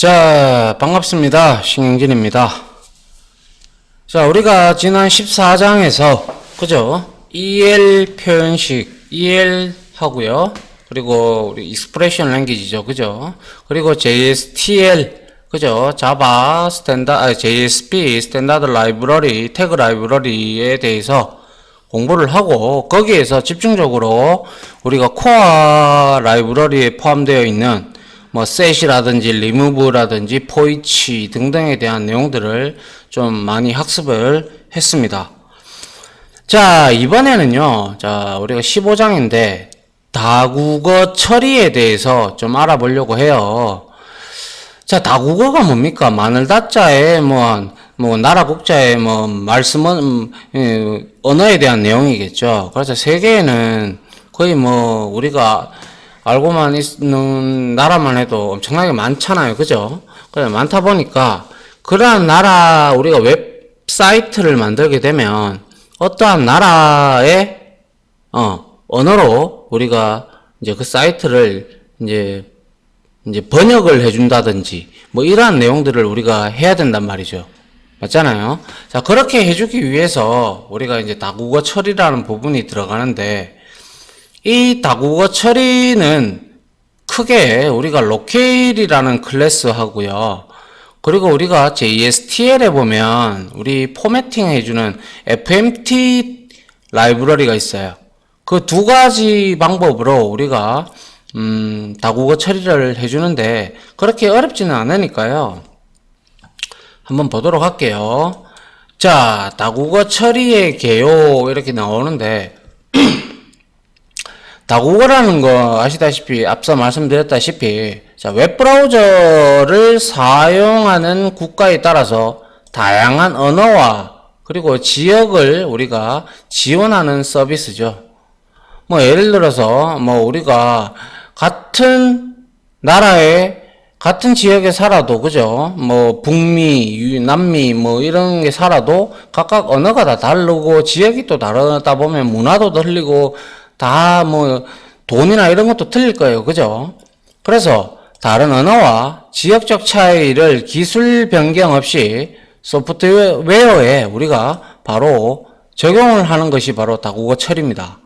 자, 반갑습니다. 신영진입니다. 자, 우리가 지난 14장에서, 그죠? EL 표현식, EL 하고요. 그리고 우리 익스프레션 랭귀지죠. 그죠? 그리고 JSTL, 그죠? 자바 JSP 스탠다드 라이브러리, 태그 라이브러리에 대해서 공부를 하고, 거기에서 집중적으로 우리가 코어 라이브러리에 포함되어 있는 뭐 set이라든지 remove라든지 포이치 등등에 대한 내용들을 좀 많이 학습을 했습니다. 자, 이번에는요, 자, 우리가 15장인데 다국어 처리에 대해서 좀 알아보려고 해요. 자, 다국어가 뭡니까? 마늘 다자에 나라 국자의 언어에 대한 내용이겠죠. 그래서 세계에는 거의 우리가 알고만 있는 나라만 해도 엄청나게 많잖아요. 그죠? 그래, 많다 보니까, 그러한 나라, 우리가 웹사이트를 만들게 되면, 어떠한 나라의, 언어로 우리가 이제 그 사이트를 이제 번역을 해준다든지, 이러한 내용들을 우리가 해야 된단 말이죠. 맞잖아요? 자, 그렇게 해주기 위해서 우리가 이제 다국어 처리라는 부분이 들어가는데, 이 다국어 처리는 크게 우리가 locale이라는 클래스 하고요. 그리고 우리가 JSTL에 보면 우리 포매팅 해주는 FMT 라이브러리가 있어요. 그 두 가지 방법으로 우리가 다국어 처리를 해주는데 그렇게 어렵지는 않으니까요. 한번 보도록 할게요. 자, 다국어 처리의 개요 이렇게 나오는데 다국어라는 거 아시다시피 앞서 말씀드렸다시피 자, 웹브라우저를 사용하는 국가에 따라서 다양한 언어와 그리고 지역을 우리가 지원하는 서비스죠. 예를 들어서 우리가 같은 나라에 같은 지역에 살아도 그죠? 북미, 남미 이런 게 살아도 각각 언어가 다 다르고 지역이 또 다르다 보면 문화도 틀리고 다 돈이나 이런 것도 틀릴 거예요. 그죠? 그래서 다른 언어와 지역적 차이를 기술 변경 없이 소프트웨어에 우리가 바로 적용을 하는 것이 바로 다국어 처리입니다.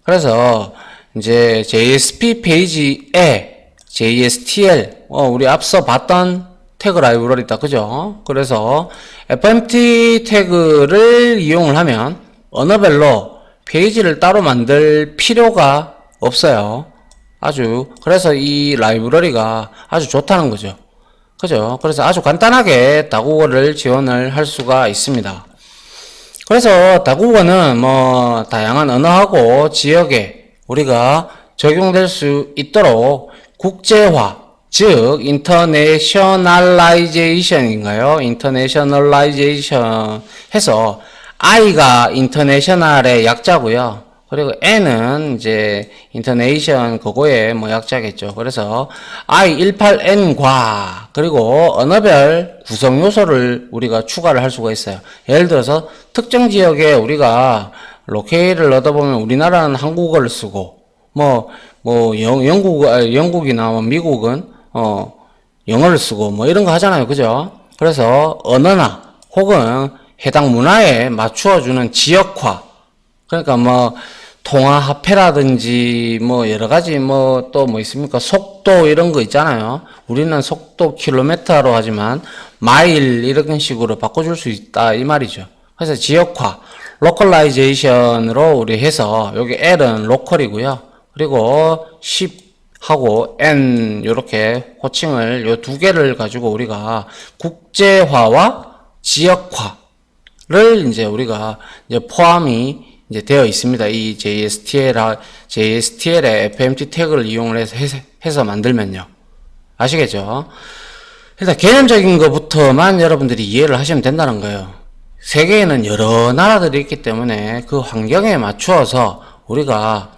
그래서 이제 JSP 페이지에 JSTL 우리 앞서 봤던 태그 라이브러리다. 그죠? 그래서 FMT 태그를 이용을 하면 언어별로 페이지를 따로 만들 필요가 없어요. 그래서 이 라이브러리가 아주 좋다는 거죠. 그죠? 그래서 아주 간단하게 다국어를 지원을 할 수가 있습니다. 그래서 다국어는 다양한 언어하고 지역에 우리가 적용될 수 있도록 국제화, 즉 인터내셔널라이제이션인가요? 인터내셔널라이제이션 해서 I가 인터내셔널의 약자고요. 그리고 N은 이제 인터네이션 그거의 약자겠죠. 그래서 I18N과 그리고 언어별 구성 요소를 우리가 추가를 할 수가 있어요. 예를 들어서 특정 지역에 우리가 로케이를 넣다 보면 우리나라는 한국어를 쓰고 영국이나 미국은 영어를 쓰고 이런 거 하잖아요. 그죠? 그래서 언어나 혹은 해당 문화에 맞추어주는 지역화. 그러니까 통화화폐라든지 여러가지 또 있습니까? 속도 이런 거 있잖아요. 우리는 속도 킬로미터로 하지만 마일 이런 식으로 바꿔줄 수 있다 이 말이죠. 그래서 지역화, 로컬라이제이션으로 우리 해서 여기 L은 로컬이고요. 그리고 10하고 N 요렇게 호칭을 요 두 개를 가지고 우리가 국제화와 지역화를 이제 우리가 이제 포함이 이제 되어 있습니다. 이 JSTL의 FMT 태그를 이용을 해서 만들면요. 아시겠죠? 일단 개념적인 것부터만 여러분들이 이해를 하시면 된다는 거예요. 세계에는 여러 나라들이 있기 때문에 그 환경에 맞추어서 우리가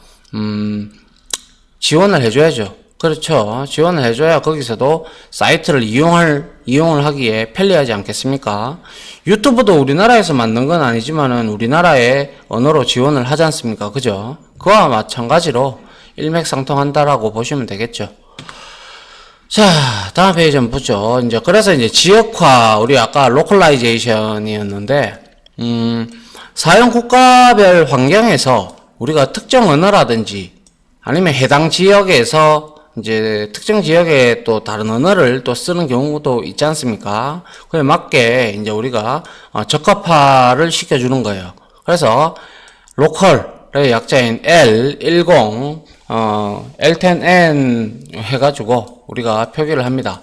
지원을 해줘야죠. 그렇죠. 지원을 해줘야 거기서도 사이트를 이용을 하기에 편리하지 않겠습니까? 유튜브도 우리나라에서 만든 건 아니지만은 우리나라의 언어로 지원을 하지 않습니까? 그죠? 그와 마찬가지로 일맥상통한다라고 보시면 되겠죠. 자, 다음 페이지 한번 보죠. 이제, 그래서 이제 지역화, 우리 아까 로컬라이제이션이었는데, 사용 국가별 환경에서 우리가 특정 언어라든지 아니면 해당 지역에서 이제 특정 지역에 또 다른 언어를 또 쓰는 경우도 있지 않습니까? 그에 맞게 이제 우리가 적합화를 시켜주는 거예요. 그래서 로컬의 약자인 L10, L10N 해가지고 우리가 표기를 합니다.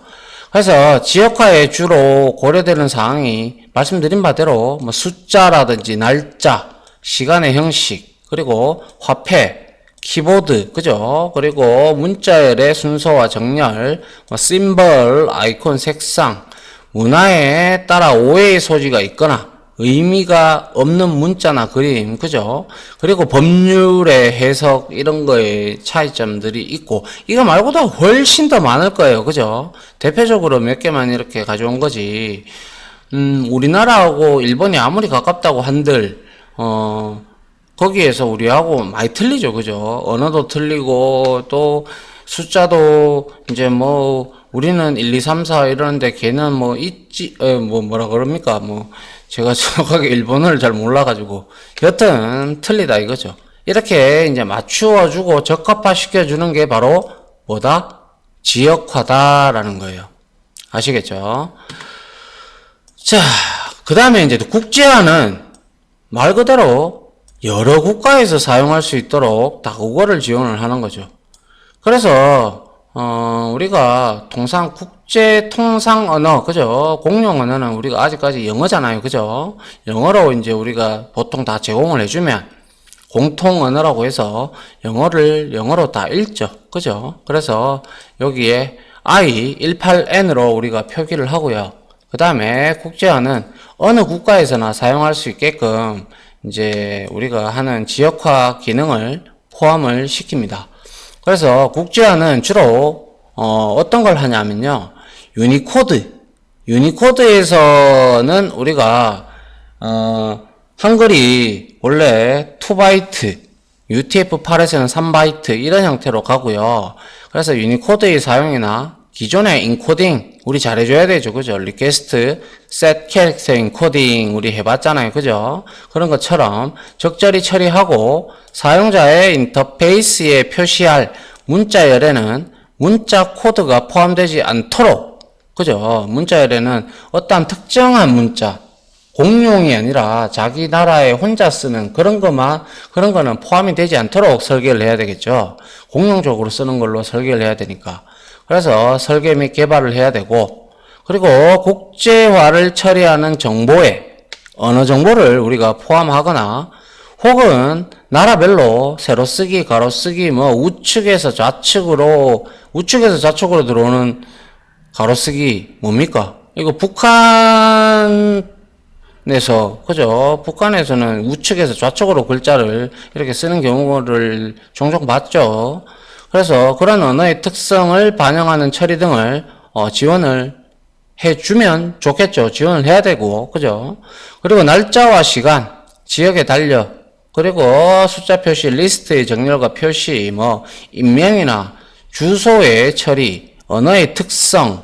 그래서 지역화에 주로 고려되는 사항이 말씀드린 바대로 뭐 숫자라든지 날짜, 시간의 형식, 그리고 화폐, 키보드, 그죠? 그리고 문자열의 순서와 정렬, 뭐 심벌, 아이콘 색상, 문화에 따라 오해의 소지가 있거나 의미가 없는 문자나 그림, 그죠? 그리고 법률의 해석, 이런 거에 차이점들이 있고, 이거 말고도 훨씬 더 많을 거예요, 그죠? 대표적으로 몇 개만 이렇게 가져온 거지. 우리나라하고 일본이 아무리 가깝다고 한들, 거기에서 우리하고 많이 틀리죠, 그죠? 언어도 틀리고, 또 숫자도 이제 뭐, 우리는 1, 2, 3, 4 이러는데 걔는 뭐, 뭐라 그럽니까? 뭐, 제가 정확하게 일본어를 잘 몰라가지고. 여튼, 틀리다 이거죠. 이렇게 이제 맞추어주고 적합화 시켜주는 게 바로 뭐다? 지역화다라는 거예요. 아시겠죠? 자, 그 다음에 이제 국제화는 말 그대로 여러 국가에서 사용할 수 있도록 다국어를 지원을 하는 거죠. 그래서 우리가 통상 국제 통상 언어, 그죠? 공용 언어는 우리가 아직까지 영어잖아요, 그죠? 영어로 이제 우리가 보통 다 제공을 해주면 공통 언어라고 해서 영어로 다 읽죠, 그죠? 그래서 여기에 I18N으로 우리가 표기를 하고요. 그 다음에 국제화는 어느 국가에서나 사용할 수 있게끔 이제 우리가 하는 지역화 기능을 포함을 시킵니다. 그래서 국제화는 주로 어떤 걸 하냐면요, 유니코드에서는 우리가 한글이 원래 2바이트, UTF-8에서는 3바이트 이런 형태로 가고요. 그래서 유니코드의 사용이나 기존의 인코딩 우리 잘해줘야 되죠, 그죠? 리퀘스트, 셋 캐릭터 인코딩 우리 해봤잖아요, 그죠? 그런 것처럼 적절히 처리하고 사용자의 인터페이스에 표시할 문자열에는 문자 코드가 포함되지 않도록, 그죠? 문자열에는 어떠한 특정한 문자, 공용이 아니라 자기 나라에 혼자 쓰는 그런 거는 포함이 되지 않도록 설계를 해야 되겠죠. 공용적으로 쓰는 걸로 설계를 해야 되니까. 그래서 설계 및 개발을 해야 되고, 그리고 국제화를 처리하는 정보에 언어 정보를 우리가 포함하거나 혹은 나라별로 세로쓰기, 가로쓰기, 뭐 우측에서 좌측으로 들어오는 가로쓰기 뭡니까? 이거 북한에서, 그죠? 북한에서는 우측에서 좌측으로 글자를 이렇게 쓰는 경우를 종종 봤죠. 그래서 그런 언어의 특성을 반영하는 처리 등을 지원을 해주면 좋겠죠. 지원을 해야 되고, 그죠? 그리고 날짜와 시간, 지역의 달력, 그리고 숫자 표시, 리스트의 정렬과 표시, 뭐 인명이나 주소의 처리, 언어의 특성,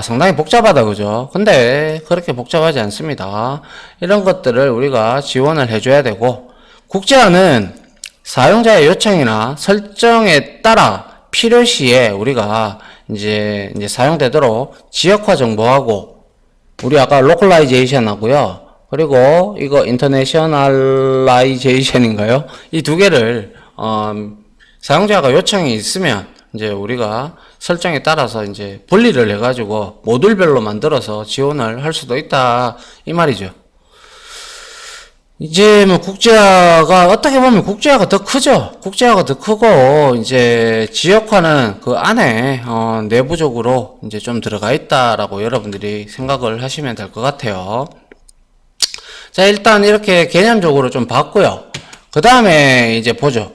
상당히 복잡하다, 그죠? 근데 그렇게 복잡하지 않습니다. 이런 것들을 우리가 지원을 해줘야 되고, 국제화는 사용자의 요청이나 설정에 따라 필요시에 우리가 이제 사용되도록 지역화 정보하고, 우리 아까 로컬라이제이션 하고요. 그리고 이거 인터내셔널라이제이션인가요? 이 두 개를 사용자가 요청이 있으면 이제 우리가 설정에 따라서 이제 분리를 해가지고 모듈별로 만들어서 지원을 할 수도 있다 이 말이죠. 이제 뭐 국제화가 어떻게 보면 국제화가 더 크죠. 국제화가 더 크고 이제 지역화는 그 안에 내부적으로 이제 좀 들어가 있다라고 여러분들이 생각을 하시면 될 것 같아요. 자, 일단 이렇게 개념적으로 좀 봤고요. 그 다음에 이제 보죠.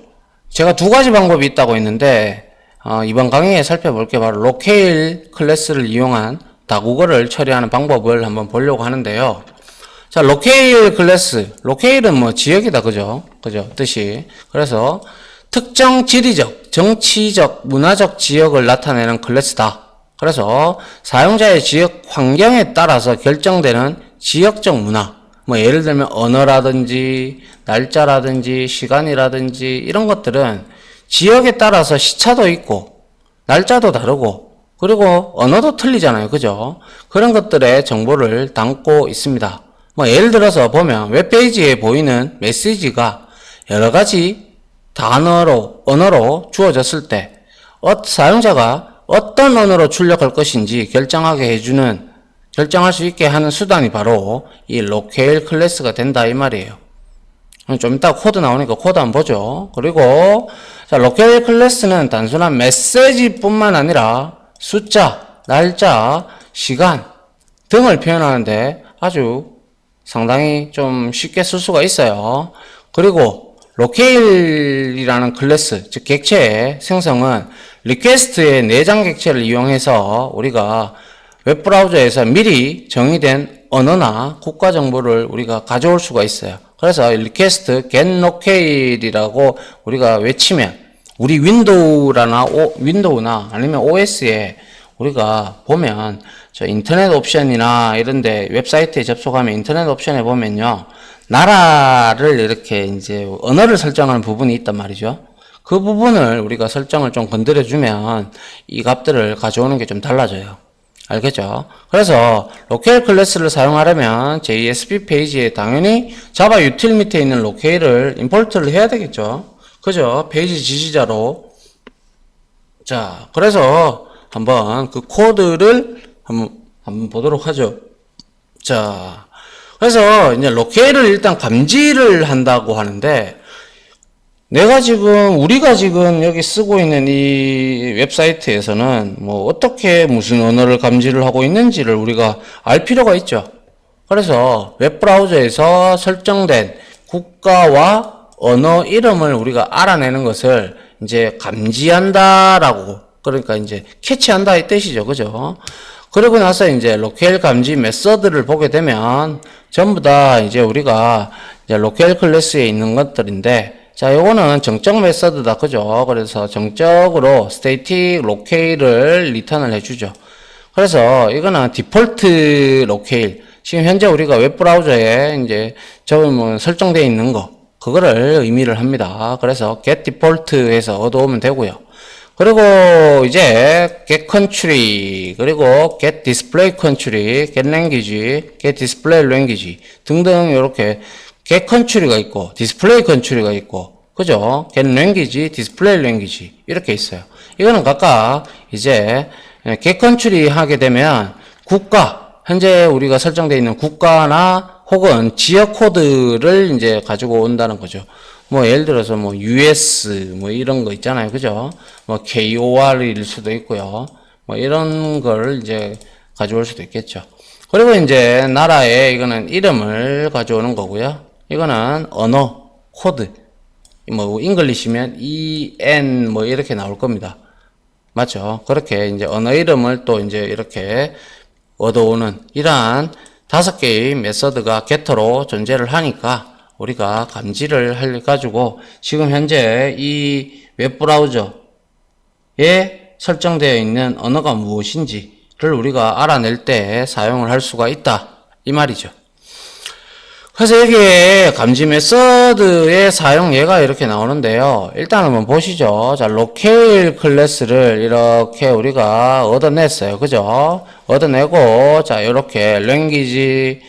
제가 두 가지 방법이 있다고 했는데 이번 강의에 살펴볼 게 바로 로케일 클래스를 이용한 다국어를 처리하는 방법을 한번 보려고 하는데요. 자, 로케일 클래스. 로케일은 뭐 지역이다, 그죠? 뜻이. 그래서 특정 지리적, 정치적, 문화적 지역을 나타내는 클래스다. 그래서 사용자의 지역 환경에 따라서 결정되는 지역적 문화, 뭐 예를 들면 언어라든지 날짜라든지 시간이라든지 이런 것들은 지역에 따라서 시차도 있고 날짜도 다르고 그리고 언어도 틀리잖아요. 그죠? 그런 것들의 정보를 담고 있습니다. 뭐 예를 들어서 보면 웹페이지에 보이는 메시지가 여러 가지 언어로 주어졌을 때 사용자가 어떤 언어로 출력할 것인지 결정할 수 있게 하는 수단이 바로 이 로케일 클래스가 된다 이 말이에요. 좀 이따 코드 나오니까 코드 한번 보죠. 그리고 자, 로케일 클래스는 단순한 메시지뿐만 아니라 숫자, 날짜, 시간 등을 표현하는데 아주 상당히 좀 쉽게 쓸 수가 있어요. 그리고 로케일이라는 클래스, 즉 객체의 생성은 리퀘스트의 내장 객체를 이용해서 우리가 웹브라우저에서 미리 정의된 언어나 국가 정보를 우리가 가져올 수가 있어요. 그래서 리퀘스트 getLocale이라고 우리가 외치면 우리 윈도우나 아니면 OS에 우리가 보면 저 인터넷 옵션이나 이런데 웹사이트에 접속하면 인터넷 옵션에 보면요. 나라를 이렇게 이제 언어를 설정하는 부분이 있단 말이죠. 그 부분을 우리가 설정을 좀 건드려주면 이 값들을 가져오는 게 좀 달라져요. 알겠죠? 그래서 로케일 클래스를 사용하려면 JSP 페이지에 당연히 자바 유틸 밑에 있는 로케일을 임포트를 해야 되겠죠? 그죠? 페이지 지시자로. 자, 그래서 한번 그 코드를 한번 보도록 하죠. 자, 그래서 이제 로케일을 일단 감지를 한다고 하는데 우리가 지금 여기 쓰고 있는 이 웹사이트에서는 뭐 어떻게 무슨 언어를 감지를 하고 있는지를 우리가 알 필요가 있죠. 그래서 웹브라우저에서 설정된 국가와 언어 이름을 우리가 알아내는 것을 이제 감지한다라고, 그러니까 이제 캐치한다 이 뜻이죠. 그죠? 그러고 나서 이제 로케일 감지 메서드를 보게 되면 전부 다 이제 우리가 이제 로케일 클래스에 있는 것들인데, 자, 요거는 정적 메서드다. 그죠? 그래서 정적으로 static locate를 리턴을 해주죠. 그래서 이거는 디폴트 로케일. 지금 현재 우리가 웹브라우저에 이제 설정되어 있는 거, 그거를 의미를 합니다. 그래서 get default 해서 얻어오면 되고요. 그리고 이제 get country, 그리고 get display country, get language, get display language 등등 이렇게 get country가 있고 display country가 있고, 그죠? get language, display language 이렇게 있어요. 이거는 각각 이제 get country 하게 되면 국가, 현재 우리가 설정되어 있는 국가나 혹은 지역 코드를 이제 가지고 온다는 거죠. 뭐 예를 들어서 뭐 US 뭐 이런 거 있잖아요. 그죠? 뭐 KOR일 수도 있고요. 뭐 이런 걸 이제 가져올 수도 있겠죠. 그리고 이제 나라의 이거는 이름을 가져오는 거고요. 이거는 언어 코드. 뭐 잉글리시면 EN 뭐 이렇게 나올 겁니다. 맞죠? 그렇게 이제 언어 이름을 또 이제 이렇게 얻어오는 이러한 5개의 메서드가 겟터로 존재를 하니까 우리가 감지를 해가지고 지금 현재 이 웹브라우저에 설정되어 있는 언어가 무엇인지를 우리가 알아낼 때 사용을 할 수가 있다 이 말이죠. 그래서 여기에 감지 메서드의 사용 예가 이렇게 나오는데요. 일단 한번 보시죠. 자, 로케일 클래스를 이렇게 우리가 얻어냈어요. 그죠? 얻어내고, 자, 이렇게 language,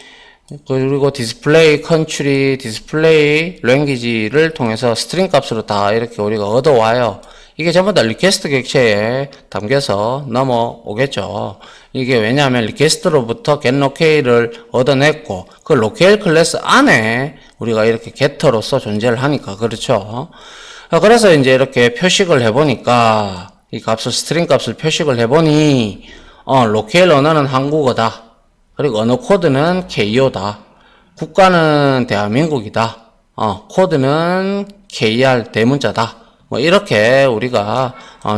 그리고 display country, display language를 통해서 스트링 값으로 다 이렇게 우리가 얻어와요. 이게 전부 다 리퀘스트 객체에 담겨서 넘어오겠죠. 이게 왜냐하면 리퀘스트로부터 getLocale을 얻어냈고 그 로케일 클래스 안에 우리가 이렇게 get터로서 존재를 하니까 그렇죠. 그래서 이제 이렇게 표식을 해보니까 이 값을 스트링 값을 표식을 해보니 로케일 언어는 한국어다. 그리고 언어 코드는 KO다. 국가는 대한민국이다. 코드는 KR 대문자다. 뭐 이렇게 우리가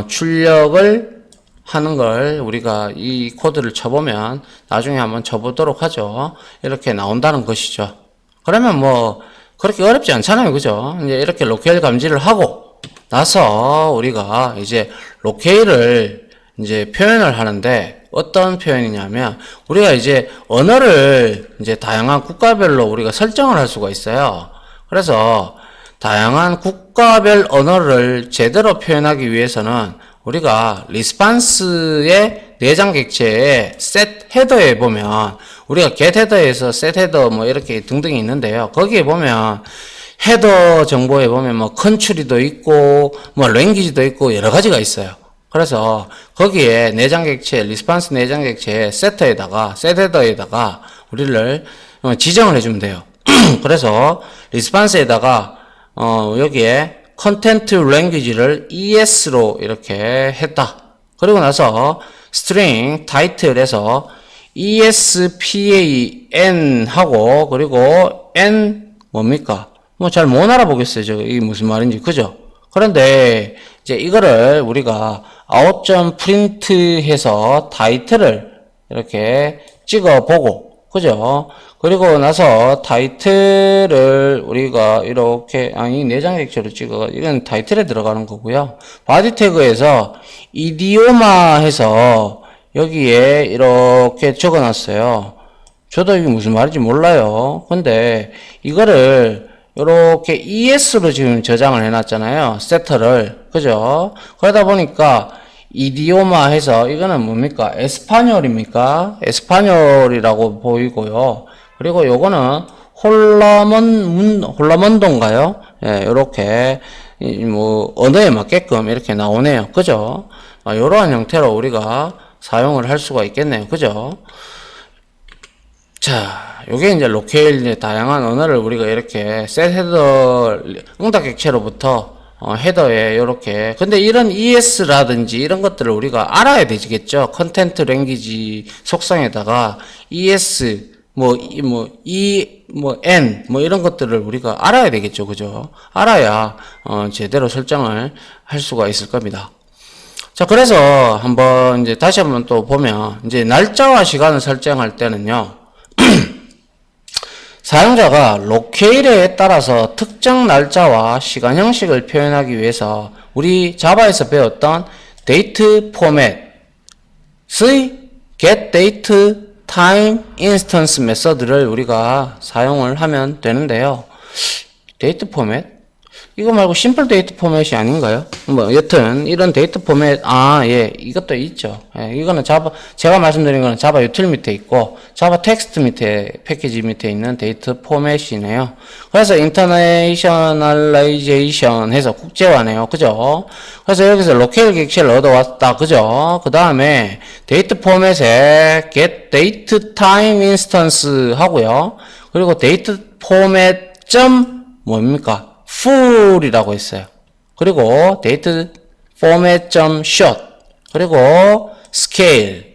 출력을 하는 걸 우리가 이 코드를 쳐보면 나중에 한번 쳐보도록 하죠. 이렇게 나온다는 것이죠. 그러면 뭐 그렇게 어렵지 않잖아요. 그죠? 이제 이렇게 로케일 감지를 하고 나서 우리가 이제 로케일을 이제 표현을 하는데 어떤 표현이냐면 우리가 이제 언어를 이제 다양한 국가별로 우리가 설정을 할 수가 있어요. 그래서 다양한 국가별 언어를 제대로 표현하기 위해서는 우리가 리스판스의 내장 객체의 set 헤더에 보면 우리가 get 헤더에서 set 헤더 뭐 이렇게 등등이 있는데요. 거기에 보면 헤더 정보에 보면 뭐 컨트리도 있고 뭐 랭귀지도 있고 여러 가지가 있어요. 그래서 거기에 내장 객체, 리스판스 내장 객체 세터에다가 set 헤더에다가 우리를 지정을 해주면 돼요. 그래서 리스판스에다가 여기에 컨텐트 랭귀지를 ES로 이렇게 했다. 그리고 나서 string title에서 ESPAN 하고 그리고 N 뭡니까? 뭐 잘 못 알아보겠어요. 저 이게 무슨 말인지. 그죠? 그런데 이제 이거를 우리가 out.print 해서 타이틀을 이렇게 찍어보고 그죠? 그리고 나서 타이틀을 우리가 이렇게 아니 내장 객체로 찍어 이건 타이틀에 들어가는 거고요. 바디 태그에서 이디오마 해서 여기에 이렇게 적어 놨어요. 저도 이게 무슨 말인지 몰라요. 근데 이거를 이렇게 ES로 지금 저장을 해놨잖아요. 세터를. 그죠? 그러다 보니까 이디오마 해서 이거는 뭡니까? 에스파뇰입니까? 에스파뇰이라고 보이고요. 그리고 요거는 홀라몬도인가요? 예, 요렇게 뭐 언어에 맞게끔 이렇게 나오네요. 그죠? 요러한 형태로 우리가 사용을 할 수가 있겠네요. 그죠? 자, 요게 이제 로케일 이제 다양한 언어를 우리가 이렇게 셋 헤더 응답 객체로부터 헤더에 요렇게 근데 이런 ES라든지 이런 것들을 우리가 알아야 되겠죠. 컨텐트 랭귀지 속성에다가 ES N 이런 것들을 우리가 알아야 되겠죠. 그죠? 알아야 제대로 설정을 할 수가 있을 겁니다. 자, 그래서 한번 이제 다시 한번 또 보면 이제 날짜와 시간을 설정할 때는요. 사용자가 로케일에 따라서 특정 날짜와 시간 형식을 표현하기 위해서 우리 자바에서 배웠던 데이트 포맷의 getDate time instance 메서드를 우리가 사용을 하면 되는데요. 데이트 포맷? 이거 말고 심플 데이트 포맷이 아닌가요? 뭐 여튼 이런 데이트 포맷 예 이것도 있죠. 예, 이거는 제가 말씀드린 거는 자바 유틸 밑에 있고 자바 텍스트 밑에 패키지 밑에 있는 데이트 포맷이네요. 그래서 인터내셔널라이제이션 해서 국제화네요. 그죠? 그래서 여기서 로케일 객체를 얻어왔다. 그죠? 그 다음에 데이트 포맷에 get date time instance 하고요. 그리고 데이트 포맷 점 뭡니까? full이라고 했어요. 그리고 date format.short 그리고 scale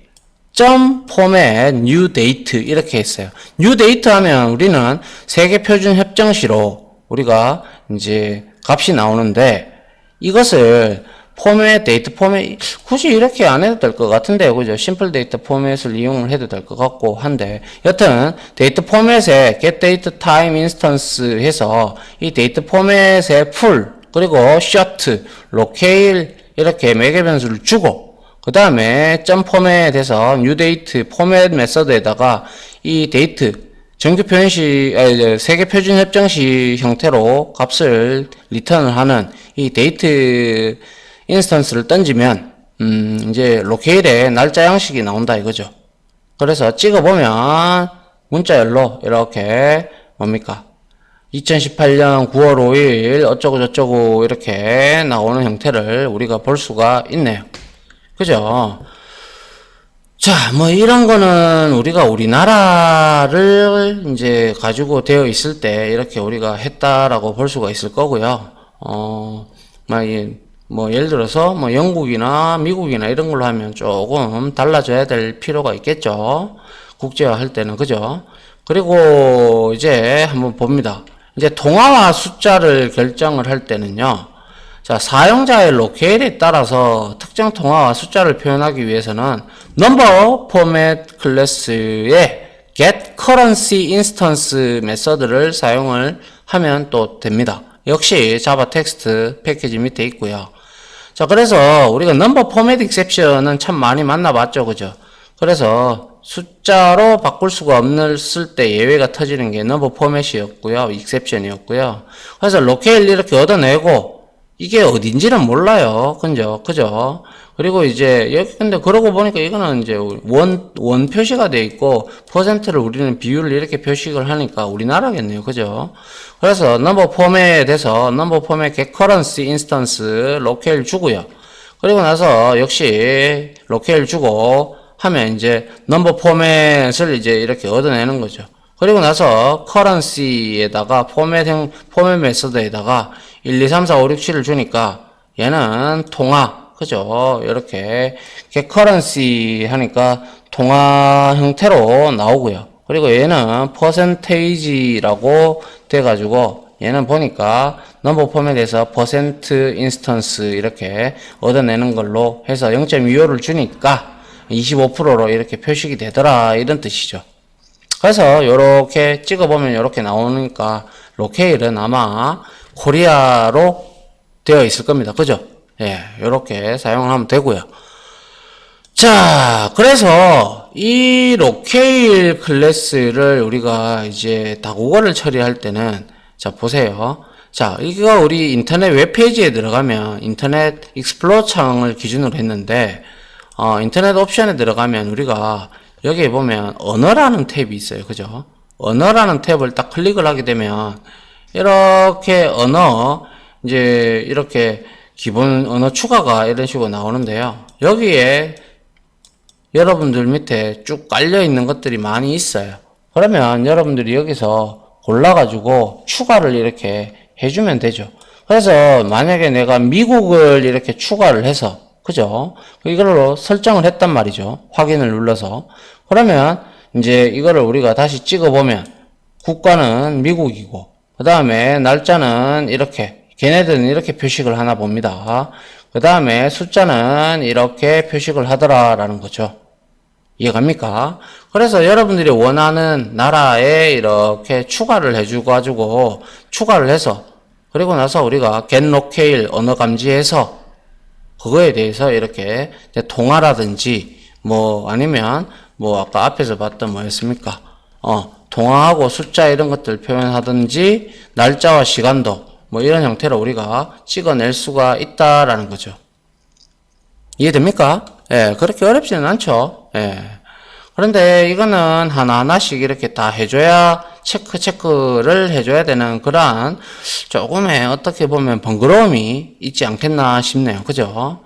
format new date 이렇게 했어요. new date 하면 우리는 세계 표준 협정시로 우리가 이제 값이 나오는데 이것을 포맷, 데이트 포맷, 굳이 이렇게 안 해도 될 것 같은데요. 그죠? 심플 데이터 포맷을 이용을 해도 될 것 같고 한데, 여튼, 데이터 포맷에 get date time instance 해서 이 데이터 포맷에 full, 그리고 short, locale, 이렇게 매개 변수를 주고, 그 다음에 점 포맷에서 new date 포맷 메서드에다가 이 데이트, 정규 표현시, 세계 표준 협정시 형태로 값을 리턴을 하는 이 데이트 인스턴스를 던지면 이제 로케일에 날짜 양식이 나온다 이거죠. 그래서 찍어보면 문자열로 이렇게 뭡니까 2018년 9월 5일 어쩌고 저쩌고 이렇게 나오는 형태를 우리가 볼 수가 있네요. 그죠? 자, 뭐 이런 거는 우리가 우리나라를 이제 가지고 되어 있을 때 이렇게 우리가 했다라고 볼 수가 있을 거고요. 뭐 예를 들어서 뭐 영국이나 미국이나 이런 걸로 하면 조금 달라져야 될 필요가 있겠죠. 국제화 할 때는. 그죠? 그리고 이제 한번 봅니다. 이제 통화와 숫자를 결정을 할 때는요. 자, 사용자의 로케일에 따라서 특정 통화와 숫자를 표현하기 위해서는 number format 클래스의 get currency instance 메서드를 사용을 하면 또 됩니다. 역시 자바 텍스트 패키지 밑에 있고요. 자, 그래서 우리가 넘버 포맷 익셉션은 참 많이 만나봤죠. 그죠? 그래서 숫자로 바꿀 수가 없을 때 예외가 터지는 게 넘버 포맷이었고요. 익셉션이었고요. 그래서 로케일 이렇게 얻어내고 이게 어딘지는 몰라요. 그죠? 그리고 이제 여기 근데 그러고 보니까 이거는 이제 원 표시가 돼 있고 퍼센트를 우리는 비율을 이렇게 표식을 하니까 우리나라겠네요. 그죠? 그래서 넘버 포맷에서 넘버 포맷 get currency instance 로케일 주고요. 그리고 나서 역시 로케일 주고 하면 이제 넘버 포맷을 이제 이렇게 얻어내는 거죠. 그리고 나서 currency에다가 포맷 메서드에다가 1, 2, 3, 4, 5, 6, 7을 주니까 얘는 통화, 그죠? 이렇게 get currency 하니까 통화 형태로 나오고요. 그리고 얘는 percentage라고 돼가지고 얘는 보니까 넘버 포맷에서 percent instance 이렇게 얻어내는 걸로 해서 0.25를 주니까 25%로 이렇게 표식이 되더라 이런 뜻이죠. 그래서 요렇게 찍어보면 요렇게 나오니까 로케일은 아마 코리아로 되어 있을 겁니다. 그죠? 예, 요렇게 사용을 하면 되고요. 자, 그래서 이 로케일 클래스를 우리가 이제 다국어를 처리할 때는 자, 보세요. 자, 이거 우리 인터넷 웹페이지에 들어가면 인터넷 익스플로어 창을 기준으로 했는데 인터넷 옵션에 들어가면 우리가 여기에 보면 언어라는 탭이 있어요. 그죠? 언어라는 탭을 딱 클릭을 하게 되면 이렇게 언어 이제 이렇게 기본 언어 추가가 이런 식으로 나오는데요. 여기에 여러분들 밑에 쭉 깔려 있는 것들이 많이 있어요. 그러면 여러분들이 여기서 골라가지고 추가를 이렇게 해주면 되죠. 그래서 만약에 내가 미국을 이렇게 추가를 해서 그죠? 이걸로 설정을 했단 말이죠. 확인을 눌러서. 그러면 이제 이거를 우리가 다시 찍어보면 국가는 미국이고 그 다음에 날짜는 이렇게 걔네들은 이렇게 표식을 하나 봅니다. 그 다음에 숫자는 이렇게 표식을 하더라라는 거죠. 이해갑니까? 그래서 여러분들이 원하는 나라에 이렇게 추가를 해주가지고 추가를 해서 그리고 나서 우리가 get locale 언어 감지해서 그거에 대해서 이렇게 통화라든지 뭐 아니면 뭐 아까 앞에서 봤던 뭐였습니까? 통화하고 숫자 이런 것들 표현하든지 날짜와 시간도 뭐 이런 형태로 우리가 찍어낼 수가 있다라는 거죠. 이해됩니까? 예, 그렇게 어렵지는 않죠. 예. 그런데 이거는 하나하나씩 이렇게 다 해줘야 체크를 해줘야 되는 그러한 조금의 어떻게 보면 번거로움이 있지 않겠나 싶네요. 그죠?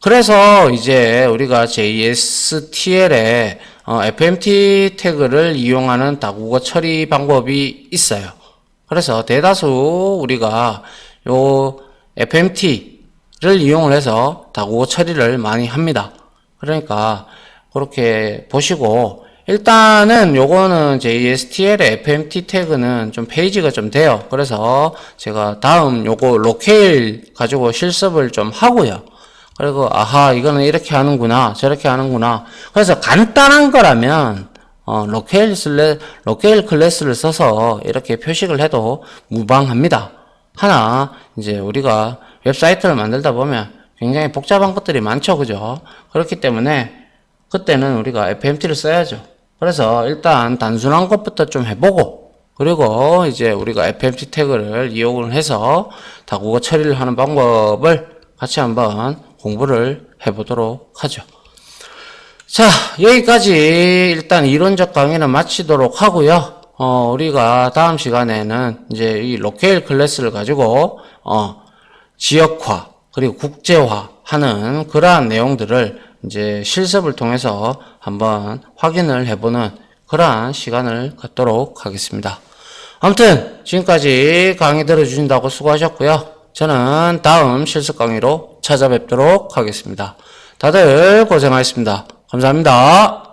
그래서 이제 우리가 JSTL에 FMT 태그를 이용하는 다국어 처리 방법이 있어요. 그래서 대다수 우리가 요 FMT를 이용을 해서 다국어 처리를 많이 합니다. 그러니까 그렇게 보시고 일단은 요거는 JSTL의 FMT 태그는 좀 페이지가 좀 돼요. 그래서 제가 다음 요거 로케일 가지고 실습을 좀 하고요. 그리고 아하 이거는 이렇게 하는구나 저렇게 하는구나. 그래서 간단한 거라면 로케일 클래스를 써서 이렇게 표식을 해도 무방합니다. 하나 이제 우리가 웹사이트를 만들다 보면 굉장히 복잡한 것들이 많죠. 그죠? 그렇기 때문에 그때는 우리가 FMT를 써야죠. 그래서 일단 단순한 것부터 좀 해보고 그리고 이제 우리가 FMT 태그를 이용을 해서 다국어 처리를 하는 방법을 같이 한번 공부를 해보도록 하죠. 자, 여기까지 일단 이론적 강의는 마치도록 하고요. 우리가 다음 시간에는 이제 이 로케일 클래스를 가지고 지역화 그리고 국제화 하는 그러한 내용들을 이제 실습을 통해서 한번 확인을 해보는 그러한 시간을 갖도록 하겠습니다. 아무튼 지금까지 강의 들어주신다고 수고하셨고요. 저는 다음 실습 강의로 찾아뵙도록 하겠습니다. 다들 고생하셨습니다. 감사합니다.